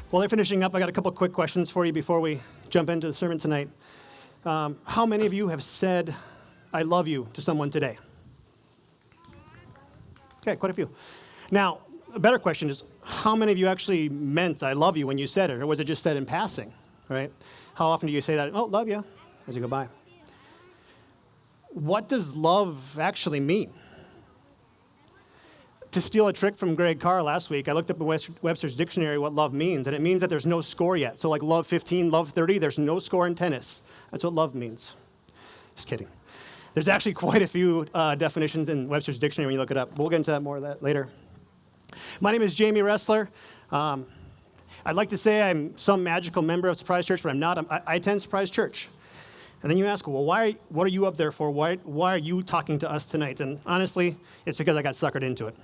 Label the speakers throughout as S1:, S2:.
S1: While they're finishing up, I got a couple quick questions for you before we jump into the sermon tonight. How many of you have said, I love you to someone today? Okay, quite a few. Now, a better question is, how many of you actually meant I love you when you said it, or was it just said in passing, right? How often do you say that, oh, love you, as you go by? What does love actually mean? To steal a trick from Greg Carr last week, I looked up in Webster's dictionary what love means, and it means that there's no score yet. So like love 15, love 30, there's no score in tennis. That's what love means. Just kidding. There's actually quite a few definitions in Webster's dictionary when you look it up. We'll get into more of that later. My name is Jamie Ressler. I'd like to say I'm some magical member of Surprise Church, but I'm not. I attend Surprise Church. And then you ask, well, what are you up there for? Why are you talking to us tonight? And honestly, it's because I got suckered into it.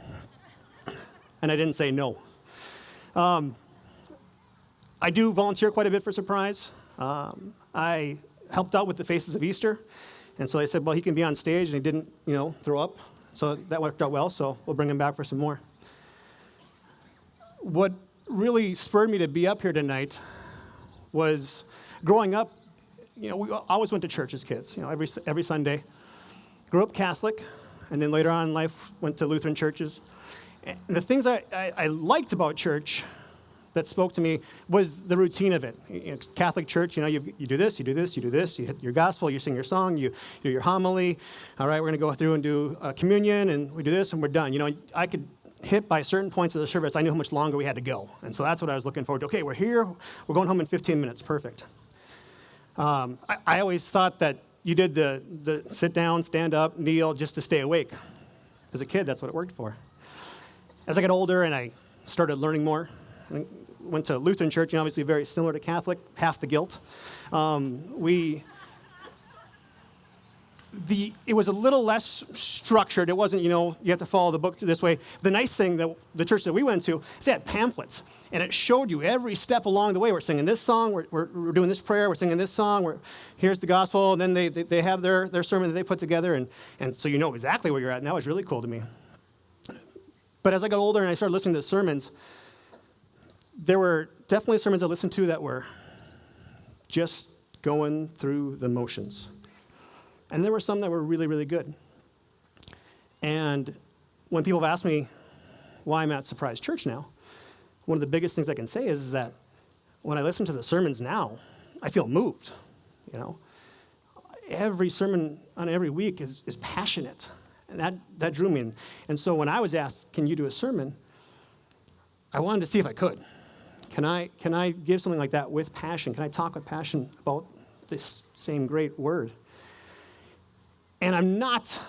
S1: And I didn't say no. I do volunteer quite a bit for Surprise. I helped out with the Faces of Easter. And so they said, well, he can be on stage, and he didn't, throw up. So that worked out well, so we'll bring him back for some more. What really spurred me to be up here tonight was growing up, we always went to church as kids, every Sunday. Grew up Catholic, and then later on in life went to Lutheran churches. And the things I liked about church that spoke to me was the routine of it. Catholic church, you do this, you do this, you do this, you hit your gospel, you sing your song, you do your homily. All right, we're going to go through and do communion, and we do this, and we're done. I could hit by certain points of the service, I knew how much longer we had to go. And so that's what I was looking forward to. Okay, we're here, we're going home in 15 minutes, perfect. I always thought that you did the sit down, stand up, kneel, just to stay awake. As a kid, that's what it worked for. As I got older and I started learning more, I went to Lutheran church, obviously very similar to Catholic, half the guilt. It was a little less structured. It wasn't, you have to follow the book through this way. The nice thing that the church that we went to, is they had pamphlets, and it showed you every step along the way. We're singing this song, we're doing this prayer, we're singing this song, here's the gospel, and then they have their sermon that they put together, and so you know exactly where you're at, and that was really cool to me. But as I got older and I started listening to the sermons, there were definitely sermons I listened to that were just going through the motions. And there were some that were really, really good. And when people have asked me why I'm at Surprise Church now, one of the biggest things I can say is that when I listen to the sermons now, I feel moved. Every sermon on every week is passionate. And that drew me in. And so when I was asked, can you do a sermon, I wanted to see if I could. Can I give something like that with passion? Can I talk with passion about this same great word? And I'm not,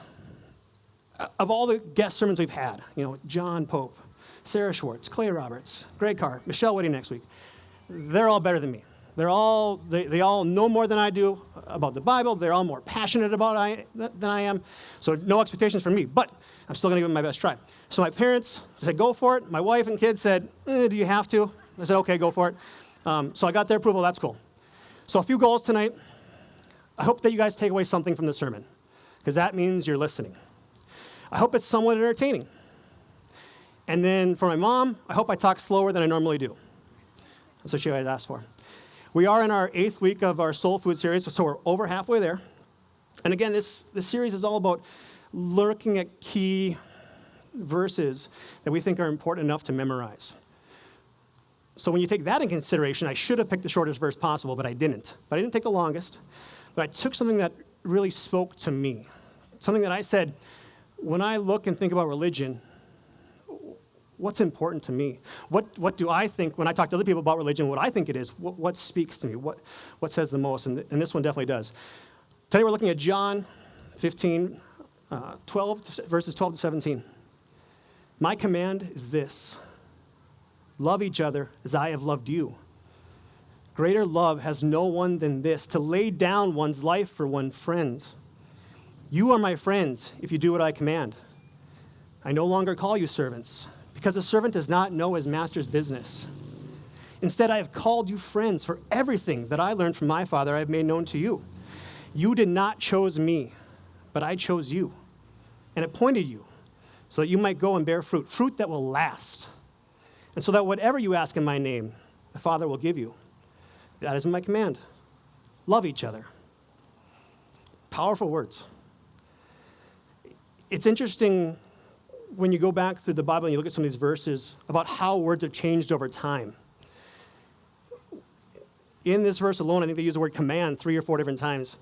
S1: of all the guest sermons we've had, John Pope, Sarah Schwartz, Clay Roberts, Greg Carr, Michelle Whitty next week, they're all better than me. They all know more than I do about the Bible. They're all more passionate than I am. So no expectations from me, but I'm still going to give them my best try. So my parents said, go for it. My wife and kids said, do you have to? I said, okay, go for it. So I got their approval. That's cool. So a few goals tonight. I hope that you guys take away something from the sermon, because that means you're listening. I hope it's somewhat entertaining. And then for my mom, I hope I talk slower than I normally do. That's what she always asks for. We are in our 8th week of our Soul Food series, so we're over halfway there. And again, this series is all about looking at key verses that we think are important enough to memorize. So when you take that in consideration, I should have picked the shortest verse possible, but I didn't. But I didn't take the longest. But I took something that really spoke to me, something that I said, when I look and think about religion, what's important to me? What do I think, when I talk to other people about religion, what I think it is, what speaks to me, what says the most? And this one definitely does. Today we're looking at John 15, 12, verses 12 to 17. My command is this: love each other as I have loved you. Greater love has no one than this, to lay down one's life for one's friends. You are my friends if you do what I command. I no longer call you servants, because a servant does not know his master's business. Instead, I have called you friends, for everything that I learned from my Father I have made known to you. You did not choose me, but I chose you and appointed you so that you might go and bear fruit that will last. And so that whatever you ask in my name, the Father will give you. That is my command. Love each other. Powerful words. It's interesting when you go back through the Bible and you look at some of these verses about how words have changed over time. In this verse alone, I think they use the word command 3 or 4 different times.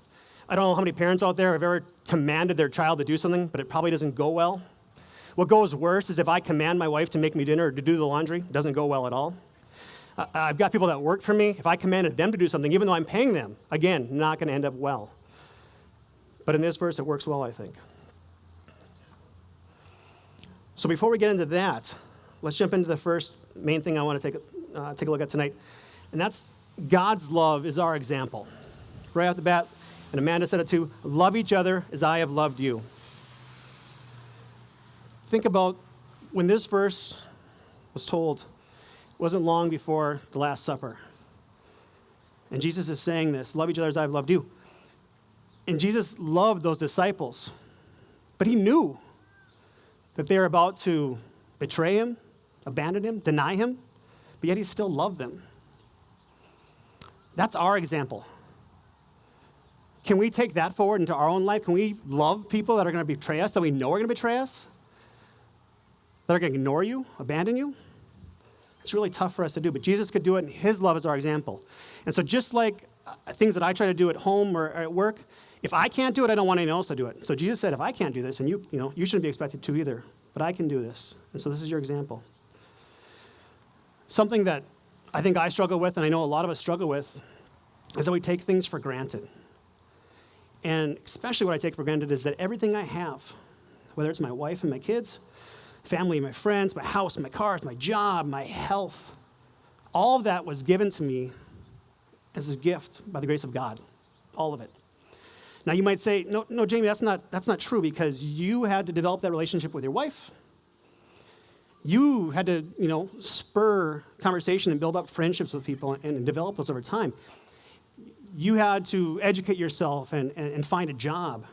S1: I don't know how many parents out there have ever commanded their child to do something, but it probably doesn't go well. What goes worse is if I command my wife to make me dinner or to do the laundry. It doesn't go well at all. I've got people that work for me. If I commanded them to do something, even though I'm paying them, again, not going to end up well. But in this verse, it works well, I think. So before we get into that, let's jump into the first main thing I want to take a look at tonight. And that's God's love is our example. Right off the bat, and Amanda said it too, love each other as I have loved you. Think about when this verse was told, it wasn't long before the Last Supper. And Jesus is saying this, love each other as I have loved you. And Jesus loved those disciples, but he knew that they were about to betray him, abandon him, deny him, but yet he still loved them. That's our example. Can we take that forward into our own life? Can we love people that are going to betray us, that we know are going to betray us, that are going to ignore you, abandon you? It's really tough for us to do, but Jesus could do it, and his love is our example. And so just like things that I try to do at home or at work, if I can't do it, I don't want anyone else to do it. So Jesus said, if I can't do this, and you shouldn't be expected to either, but I can do this. And so this is your example. Something that I think I struggle with, and I know a lot of us struggle with, is that we take things for granted. And especially what I take for granted is that everything I have, whether it's my wife and my kids, family, my friends, my house, my cars, my job, my health, all of that was given to me as a gift by the grace of God, all of it. Now you might say, no, Jamie, that's not true because you had to develop that relationship with your wife. You had to, spur conversation and build up friendships with people and develop those over time. You had to educate yourself and find a job,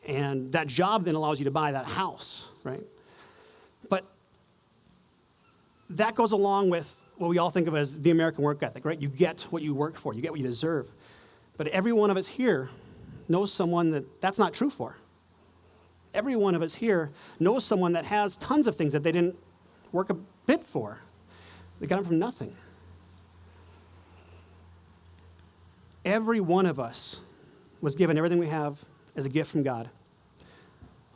S1: and that job then allows you to buy that house, right? But that goes along with what we all think of as the American work ethic, right? You get what you work for. You get what you deserve. But every one of us here knows someone that's not true for. Every one of us here knows someone that has tons of things that they didn't work a bit for. They got them from nothing. Every one of us was given everything we have as a gift from God.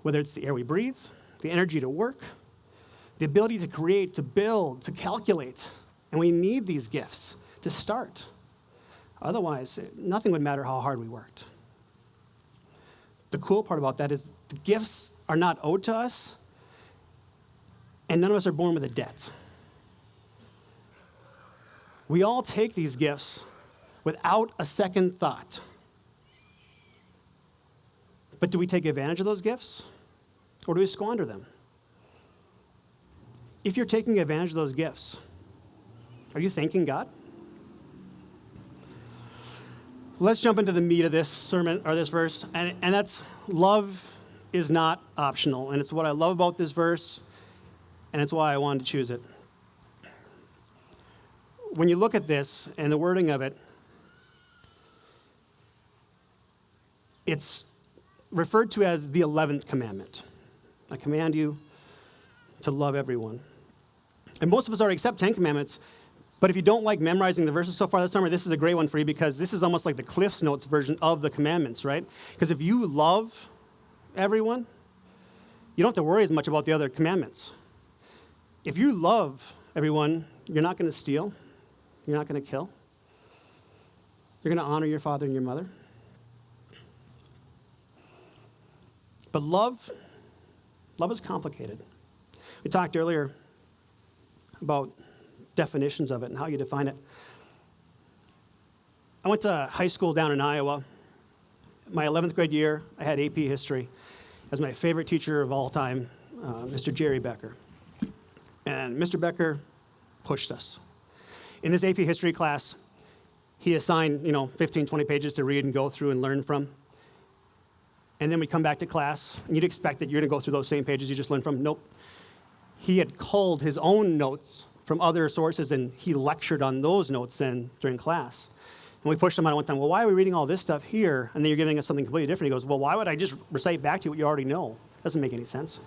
S1: Whether it's the air we breathe, the energy to work, the ability to create, to build, to calculate. And we need these gifts to start. Otherwise, nothing would matter how hard we worked. The cool part about that is the gifts are not owed to us, and none of us are born with a debt. We all take these gifts without a second thought. But do we take advantage of those gifts, or do we squander them? If you're taking advantage of those gifts, are you thanking God? Let's jump into the meat of this sermon, or this verse, and that's love is not optional, and it's what I love about this verse, and it's why I wanted to choose it. When you look at this and the wording of it, it's referred to as the 11th commandment. I command you to love everyone. And most of us already accept 10 commandments, but if you don't like memorizing the verses so far this summer, this is a great one for you because this is almost like the Cliff's Notes version of the commandments, right? Because if you love everyone, you don't have to worry as much about the other commandments. If you love everyone, you're not going to steal. You're not going to kill. You're going to honor your father and your mother. But love is complicated. We talked earlier about definitions of it and how you define it. I went to high school down in Iowa. My 11th grade year, I had AP History as my favorite teacher of all time, Mr. Jerry Becker. And Mr. Becker pushed us. In this AP History class, he assigned, 15, 20 pages to read and go through and learn from. And then we come back to class, and you'd expect that you're going to go through those same pages you just learned from. Nope. He had culled his own notes from other sources, and he lectured on those notes then during class. And we pushed him on one time, well, why are we reading all this stuff here, and then you're giving us something completely different? He goes, well, why would I just recite back to you what you already know? Doesn't make any sense.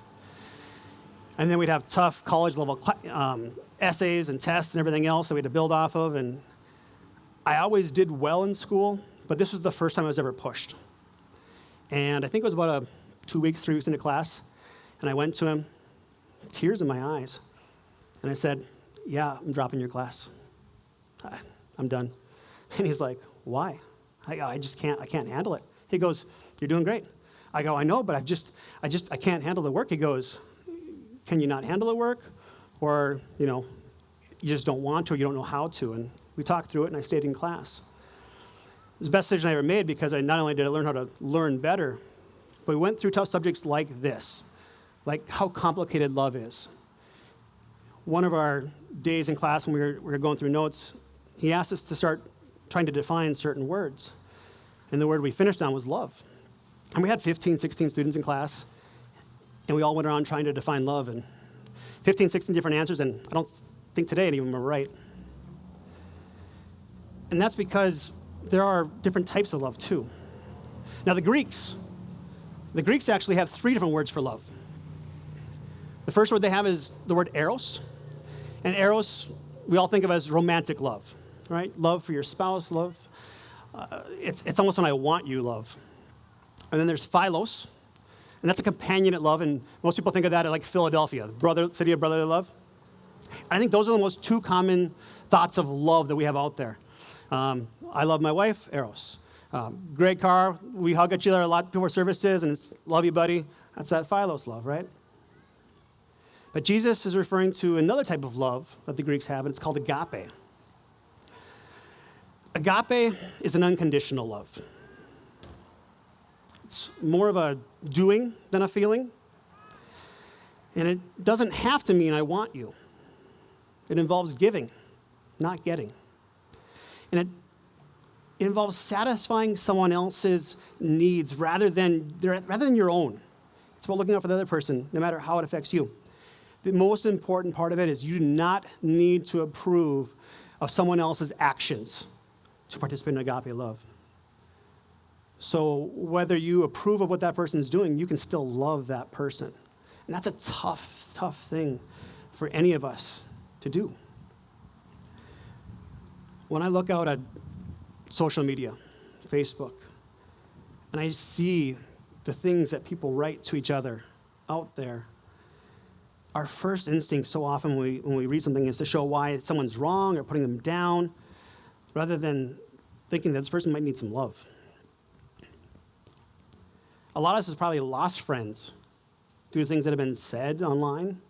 S1: And then we'd have tough college-level essays and tests and everything else that we had to build off of, and I always did well in school, but this was the first time I was ever pushed. And I think it was about 3 weeks into class, and I went to him, tears in my eyes, and I said, yeah, I'm dropping your class. I'm done. And he's like, why? I just can't handle it. He goes, you're doing great. I go, I know, but I can't handle the work. He goes, can you not handle the work? Or, you just don't want to, or you don't know how to. And we talked through it, and I stayed in class. It was the best decision I ever made, because not only did I learn how to learn better, but we went through tough subjects like this, like how complicated love is. One of our days in class when we were going through notes, he asked us to start trying to define certain words. And the word we finished on was love. And we had 15, 16 students in class, and we all went around trying to define love, and 15, 16 different answers, and I don't think today any of them were right. And that's because there are different types of love too. Now the Greeks actually have 3 different words for love. The first word they have is the word eros. And eros, we all think of as romantic love, right? Love for your spouse, love. It's almost an I want you love. And then there's philos, and that's a companionate love, and most people think of that like Philadelphia, city of brotherly love. I think those are the most 2 common thoughts of love that we have out there. I love my wife, eros. Great car, we hug each other a lot before services, and it's love you, buddy. That's that philos love, right? But Jesus is referring to another type of love that the Greeks have, and it's called agape. Agape is an unconditional love. It's more of a doing than a feeling. And it doesn't have to mean I want you. It involves giving, not getting. And it involves satisfying someone else's needs rather than your own. It's about looking out for the other person, no matter how it affects you. The most important part of it is you do not need to approve of someone else's actions to participate in agape love. So whether you approve of what that person is doing, you can still love that person. And that's a tough, tough thing for any of us to do. When I look out at social media, Facebook, and I see the things that people write to each other out there, our first instinct so often when we read something is to show why someone's wrong or putting them down, rather than thinking that this person might need some love. A lot of us has probably lost friends due to things that have been said online,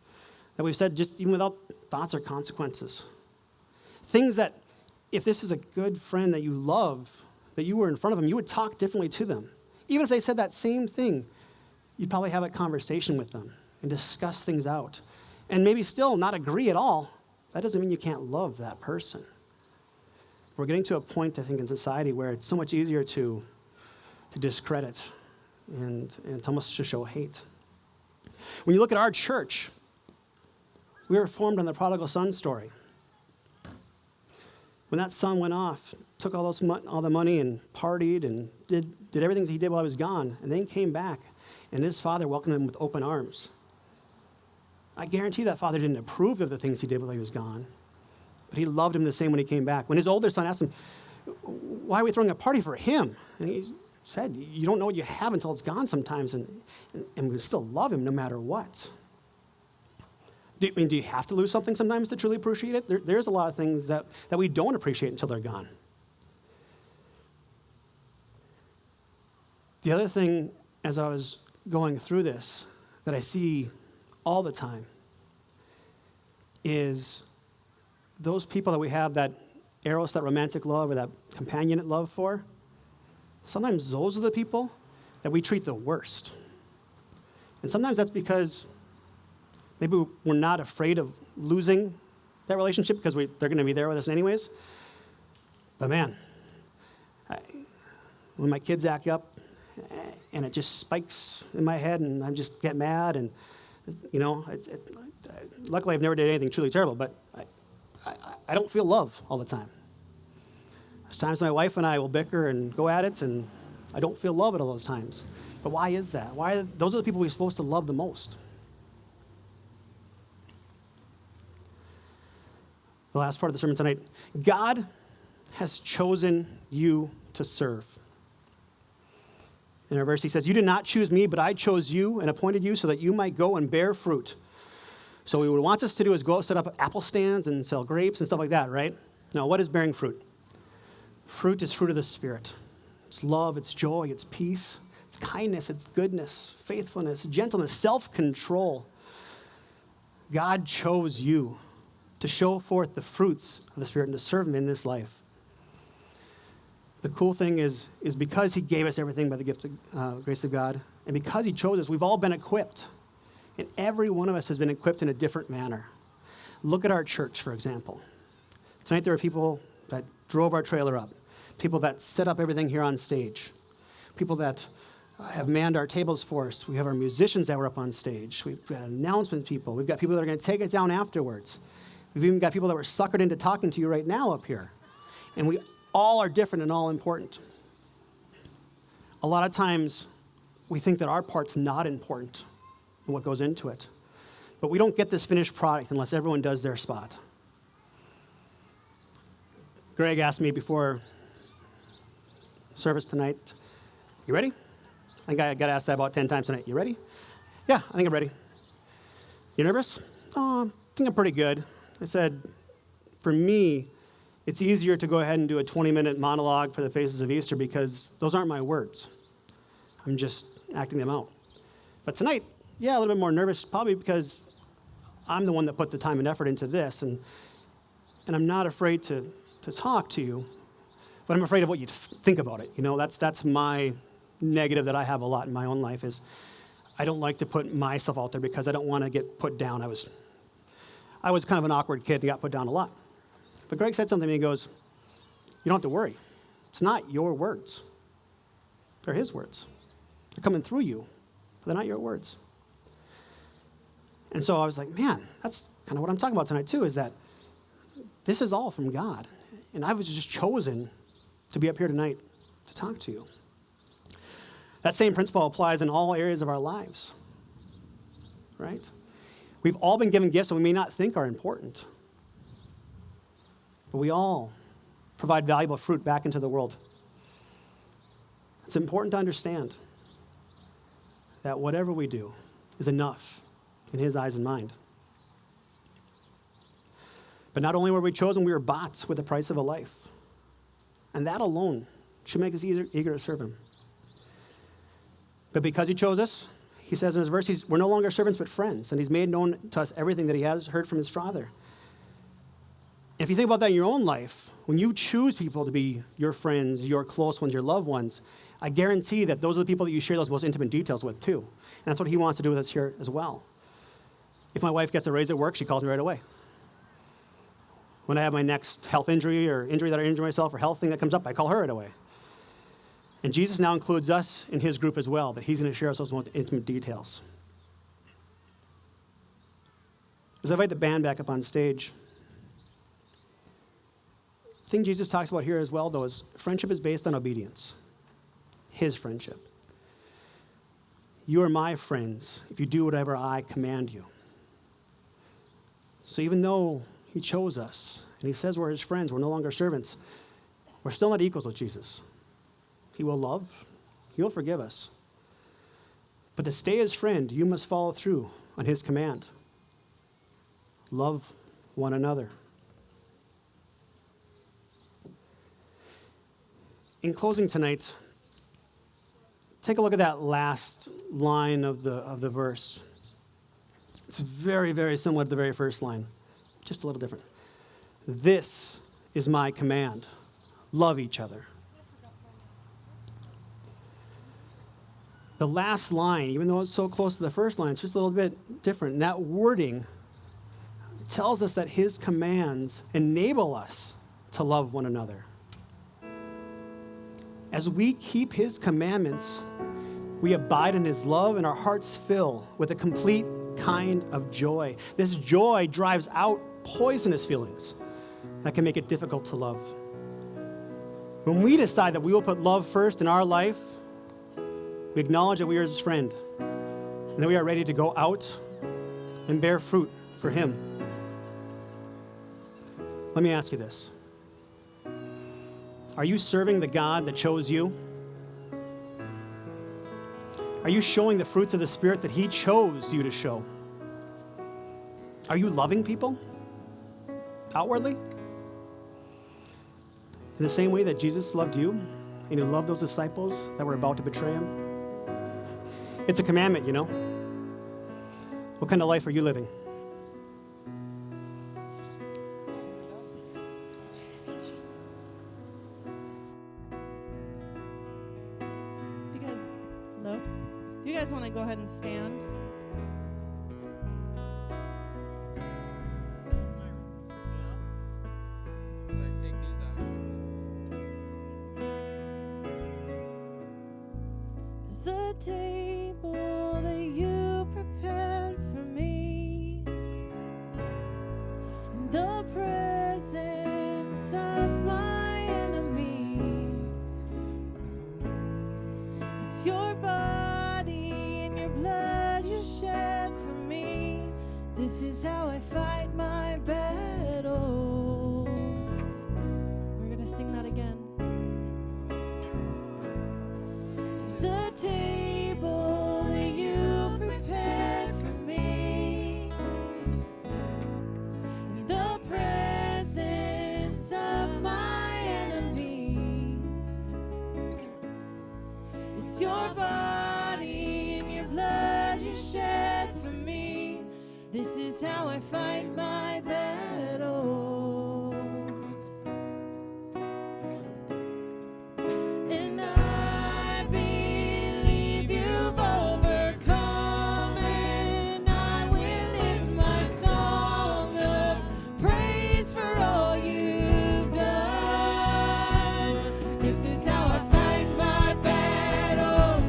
S1: that we've said just even without thoughts or consequences. Things that, if this is a good friend that you love, that you were in front of them, you would talk differently to them. Even if they said that same thing, you'd probably have a conversation with them and discuss things out. And maybe still not agree at all. That doesn't mean you can't love that person. We're getting to a point, I think, in society where it's so much easier to discredit and it's almost to show hate. When you look at our church, we were formed on the prodigal son story. When that son went off, took all the money and partied and did everything that he did while he was gone, and then came back, and his father welcomed him with open arms. I guarantee that father didn't approve of the things he did while he was gone, but he loved him the same when he came back. When his older son asked him, why are we throwing a party for him? And he said, you don't know what you have until it's gone sometimes, and we still love him no matter what. Do you have to lose something sometimes to truly appreciate it? There's a lot of things that we don't appreciate until they're gone. The other thing, as I was going through this, that I see all the time is those people that we have that eros, that romantic love, or that companionate love for, sometimes those are the people that we treat the worst. And sometimes that's because maybe we're not afraid of losing that relationship because they're going to be there with us anyways. But man, when my kids act up and it just spikes in my head and I just get mad and, luckily I've never did anything truly terrible, but I don't feel love all the time. There's times my wife and I will bicker and go at it, and I don't feel love at all those times. But why is that? Those are the people we're supposed to love the most. The last part of the sermon tonight, God has chosen you to serve. In our verse, he says, you did not choose me, but I chose you and appointed you so that you might go and bear fruit. So what he wants us to do is go set up apple stands and sell grapes and stuff like that, right? No, what is bearing fruit? Fruit is fruit of the Spirit. It's love, it's joy, it's peace, it's kindness, it's goodness, faithfulness, gentleness, self-control. God chose you to show forth the fruits of the Spirit and to serve him in this life. The cool thing is because he gave us everything by the gift of grace of God, and because he chose us, we've all been equipped. And every one of us has been equipped in a different manner. Look at our church, for example. Tonight there are people that drove our trailer up, people that set up everything here on stage, people that have manned our tables for us. We have our musicians that were up on stage. We've got announcement people. We've got people that are going to take it down afterwards. We've even got people that were suckered into talking to you right now up here. And we all are different and all important. A lot of times we think that our part's not important in what goes into it. But we don't get this finished product unless everyone does their spot. Greg asked me before service tonight, you ready? I think I got asked that about 10 times tonight. You ready? Yeah, I think I'm ready. You nervous? Oh, I think I'm pretty good. I said, for me, it's easier to go ahead and do a 20-minute monologue for the Faces of Easter because those aren't my words. I'm just acting them out. But tonight, yeah, a little bit more nervous, probably because I'm the one that put the time and effort into this, and I'm not afraid to talk to you, but I'm afraid of what you think about it. You know, that's my negative that I have a lot in my own life is I don't like to put myself out there because I don't want to get put down. I was kind of an awkward kid and got put down a lot. But Greg said something to me, he goes, you don't have to worry. It's not your words. They're his words. They're coming through you, but they're not your words. And so I was like, man, that's kind of what I'm talking about tonight too, is that this is all from God. And I was just chosen to be up here tonight to talk to you. That same principle applies in all areas of our lives, right? We've all been given gifts that we may not think are important, but we all provide valuable fruit back into the world. It's important to understand that whatever we do is enough in his eyes and mind. But not only were we chosen, we were bought with the price of a life. And that alone should make us eager to serve him. But because he chose us, he says in his verse, we're no longer servants but friends, and he's made known to us everything that he has heard from his Father. If you think about that in your own life, when you choose people to be your friends, your close ones, your loved ones, I guarantee that those are the people that you share those most intimate details with too. And that's what he wants to do with us here as well. If my wife gets a raise at work, she calls me right away. When I have my next health injury or injury that I injure myself or health thing that comes up, I call her right away. And Jesus now includes us in his group as well, that he's going to share us those most intimate details. As I invite the band back up on stage, the thing Jesus talks about here as well, though, is friendship is based on obedience. His friendship. You are my friends if you do whatever I command you. So even though he chose us, and he says we're his friends, we're no longer servants, we're still not equals with Jesus. He will love, he will forgive us. But to stay his friend, you must follow through on his command. Love one another. In closing tonight, take a look at that last line of the verse. It's very, very similar to the very first line, just a little different. This is my command. Love each other. The last line, even though it's so close to the first line, it's just a little bit different. And that wording tells us that his commands enable us to love one another. As we keep his commandments, we abide in his love and our hearts fill with a complete kind of joy. This joy drives out poisonous feelings that can make it difficult to love. When we decide that we will put love first in our life, we acknowledge that we are his friend and that we are ready to go out and bear fruit for him. Let me ask you this. Are you serving the God that chose you? Are you showing the fruits of the Spirit that he chose you to show? Are you loving people outwardly? In the same way that Jesus loved you and he loved those disciples that were about to betray him? It's a commandment, you know. What kind of life are you living?
S2: You guys want to go ahead and stand? There's a table that you prepared for me in the presence of my enemies. It's your body and your blood you shed for me. This is how I fight my battles. We're gonna sing that again. There's a table that you prepared for me in the presence of my enemies. It's your body and your blood you shed for me. This is how I fight my battles. And I believe you've overcome, and I will lift my song of praise for all you've done. This is how I fight my battles.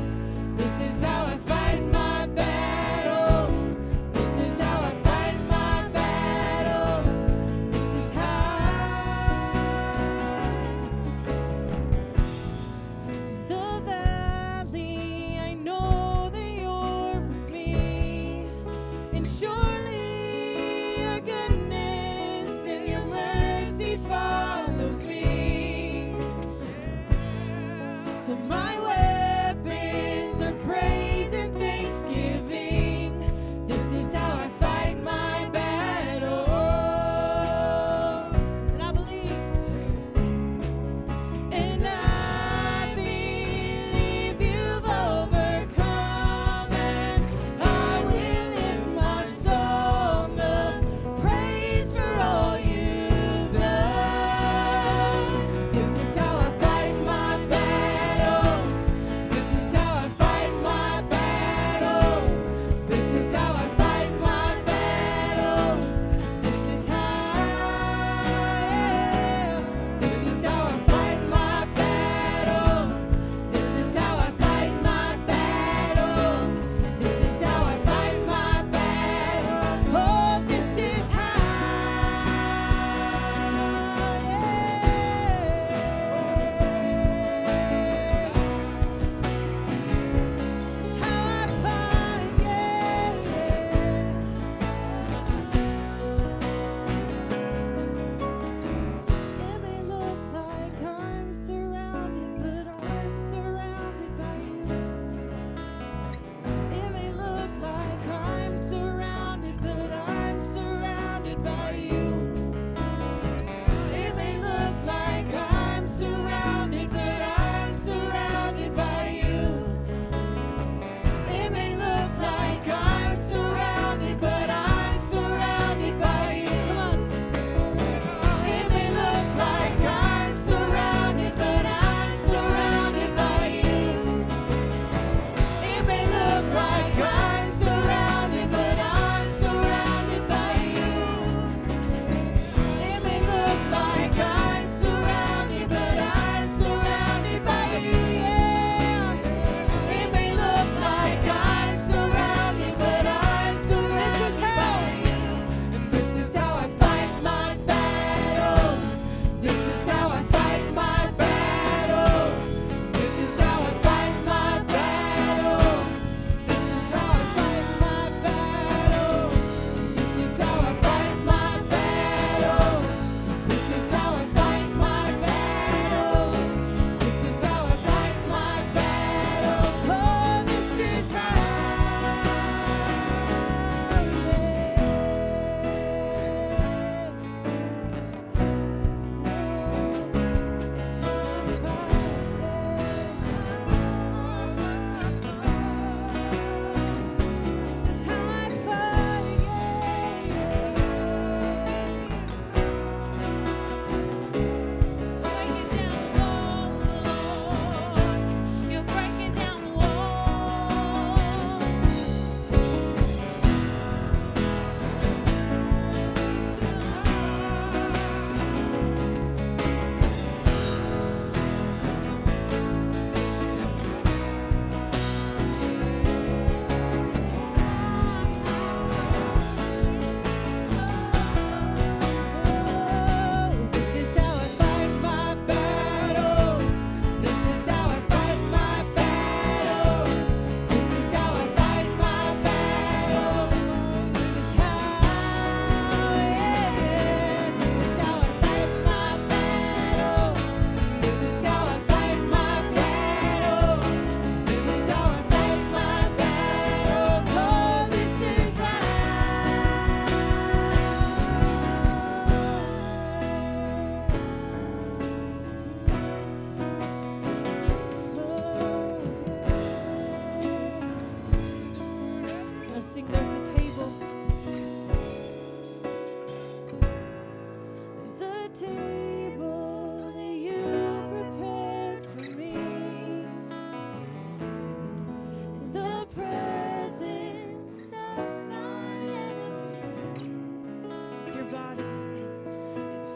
S2: This is how I fight my battles. This is how I fight my battles.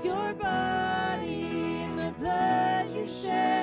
S2: your body and the blood you shed